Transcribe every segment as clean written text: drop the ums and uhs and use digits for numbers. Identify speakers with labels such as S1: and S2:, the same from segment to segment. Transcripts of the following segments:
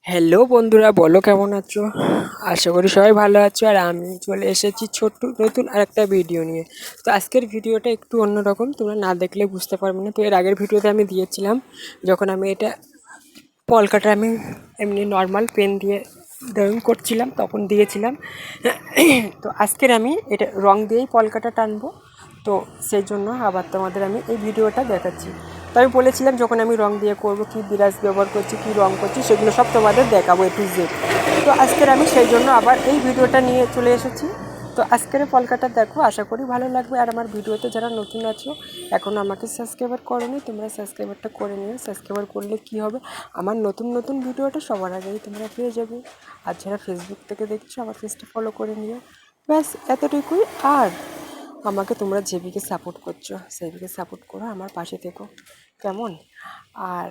S1: Hello বন্ধুরা, বলো কেমন আছো? আশা করি সবাই ভালো আছো। আর আমি চলে এসেছি ছোট্ট নতুন আরেকটা ভিডিও নিয়ে। তো আজকের ভিডিওটা একটু অন্যরকম, তোমরা না দেখলে বুঝতে পারবে না। তো এর আগের ভিডিওতে আমি দিয়েছিলাম যখন আমি এটা পলকাটা আমি এমনি নর্মাল পেন দিয়ে ড্রয়িং করছিলাম তখন দিয়েছিলাম। তো আজকের আমি এটা রং দিয়েই পলকাটা টানবো। তো সেই জন্য আবার তোমাদের আমি এই ভিডিওটা দেখাচ্ছি। তো আমি বলেছিলাম যখন আমি রং দিয়ে করব কী বিরাজ ব্যবহার করছি, কী রং করছি, সেগুলো সব তোমাদের দেখাবো এ টু জেড। তো আজকের আমি সেই জন্য আবার এই ভিডিওটা নিয়ে চলে এসেছি। তো আজকের পলকাটা দেখো, আশা করি ভালো লাগবে। আর আমার ভিডিওতে যারা নতুন আছো, এখন আমাকে সাবস্ক্রাইবার করোনি, তোমরা সাবস্ক্রাইবারটা করে নিও। সাবস্ক্রাইবার করলে কি হবে, আমার নতুন নতুন ভিডিওটা সবার আগেই তোমরা পেয়ে যাবে। আর যারা ফেসবুক থেকে দেখছো, আমার পেজটা ফলো করে নিও। ব্যাস এতটুকুই। আর আমাকে তোমরা যেদিকে সাপোর্ট করছো সেদিকে সাপোর্ট করো, আমার পাশে থেকো, কেমন? আর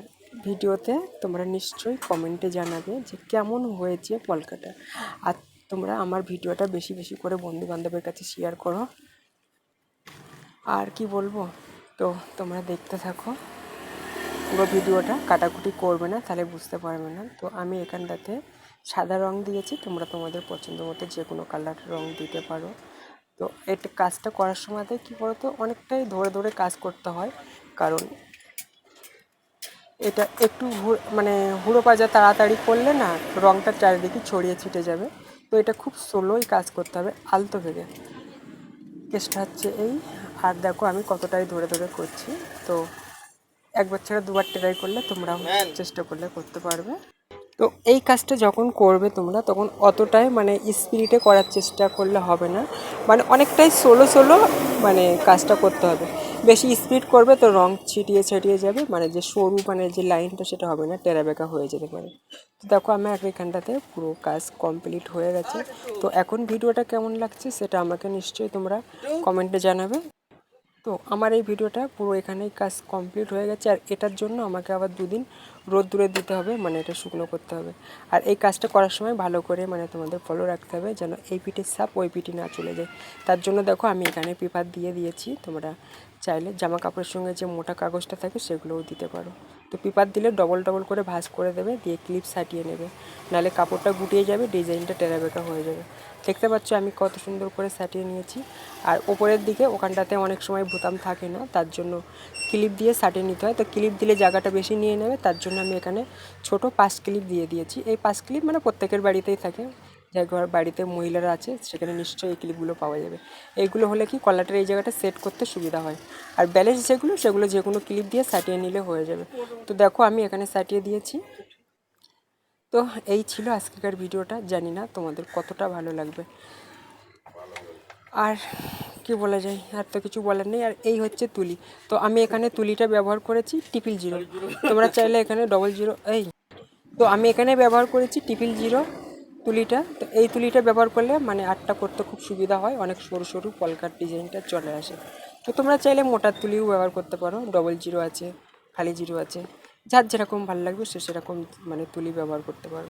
S1: ভিডিওতে তোমরা নিশ্চয়ই কমেন্টে জানাবে যে কেমন হয়েছে পলকাটা। আর তোমরা আমার ভিডিওটা বেশি বেশি করে বন্ধু বান্ধবের কাছে শেয়ার করো। আর কি বলবো, তো তোমরা দেখতে থাকো পুরো ভিডিওটা, কাটাকুটি করবে না, তাহলে বুঝতে পারবে না। তো আমি এখানটাতে সাদা রং দিয়েছি, তোমরা তোমাদের পছন্দ মতো যে কোনো কালার রং দিতে পারো। তো এটা কাজটা করার সময়তে কী বলো তো, অনেকটাই ধরে ধরে কাজ করতে হয়, কারণ এটা একটু মানে হুড়ো পাজা তাড়াতাড়ি করলে না রঙটা চারিদিকে ছড়িয়ে ছিটে যাবে। তো এটা খুব স্লোই কাজ করতে হবে, আলতো ভেবে। কেসটা হচ্ছে এই। আর দেখো আমি কতটাই ধরে ধরে করছি। তো একবার ছাড়া দুবার ট্রাই করলে তোমরা চেষ্টা করলে করতে পারবে। তো এই কাজটা যখন করবে তোমরা, তখন অতটাই মানে স্পিরিটে করার চেষ্টা করলে হবে না, মানে অনেকটাই সোলো সোলো মানে কাজটা করতে হবে। বেশি স্পিড করবে তো রং ছিটিয়ে ছিটিয়ে যাবে, মানে যে সরু মানে যে লাইনটা সেটা হবে না, টেরা বেঁকা হয়ে যেতে পারে। তো দেখো আমার এখানটাতে পুরো কাজ কমপ্লিট হয়ে গেছে। তো এখন ভিডিওটা কেমন লাগছে সেটা আমাকে নিশ্চয়ই তোমরা কমেন্টে জানাবে। তো আমার এই ভিডিওটা পুরো এখানেই কাজ কমপ্লিট হয়ে গেছে। আর এটার জন্য আমাকে আবার দুদিন রোদ্দুরে দিতে হবে, মানে এটা শুকনো করতে হবে। আর এই কাজটা করার সময় ভালো করে মানে তোমাদের ফলো রাখতে হবে, যেন এই পিঠের সাপ ওই পিঠে না চলে যায়। তার জন্য দেখো আমি এখানে পেপার দিয়ে দিয়েছি, তোমরা চাইলে জামা কাপড়ের সঙ্গে যে মোটা কাগজটা থাকে সেগুলোও দিতে পারো। তো পেপার দিলে ডবল ডবল করে ভাঁজ করে দেবে, দিয়ে ক্লিপ সাটিয়ে নেবে, নাহলে কাপড়টা গুটিয়ে যাবে, ডিজাইনটা টেরাবেকা হয়ে যাবে। দেখতে পাচ্ছ আমি কত সুন্দর করে সাটিয়ে নিয়েছি। আর ওপরের দিকে ওখানটাতে অনেক সময় বোতাম থাকে না, তার জন্য ক্লিপ দিয়ে সাটিয়ে নিতে হয়। তো ক্লিপ দিলে জায়গাটা বেশি নিয়ে নেবে, তার জন্য আমি এখানে ছোট 5 ক্লিপ দিয়ে দিয়েছি। এই 5 ক্লিপ মানে প্রত্যেকের বাড়িতেই থাকে, যে ঘর বাড়িতে মহিলারা আছে সেখানে নিশ্চয়ই এই ক্লিপগুলো পাওয়া যাবে। এইগুলো হলে কি কলারটার এই জায়গাটা সেট করতে সুবিধা হয়। আর ব্যালেন্স সেগুলো যে কোনো ক্লিপ দিয়ে সাটিয়ে নিলে হয়ে যাবে। তো দেখো আমি এখানে সাটিয়ে দিয়েছি। তো এই ছিল আজকের ভিডিওটা, জানি না তোমাদের কতটা ভালো লাগবে। আর কি বলা যায়, আর তো কিছু বলার নেই। আর এই হচ্ছে তুলি। তো আমি এখানে তুলিটা ব্যবহার করেছি ট্রিপল জিরো, তোমরা চাইলে এখানে ডবল জিরো তো আমি এখানে ব্যবহার করেছি ট্রিপল জিরো তুলিটা। তো এই তুলিটা ব্যবহার করলে মানে আর্টটা করতে খুব সুবিধা হয়, অনেক সরু সরু পলকার ডিজাইনটা চলে আসে। তো তোমরা চাইলে মোটার তুলিও ব্যবহার করতে পারো, ডবল জিরো আছে, খালি জিরো আছে, যার যেরকম ভালো লাগবে সে সেরকম মানে তুলি ব্যবহার করতে পারো।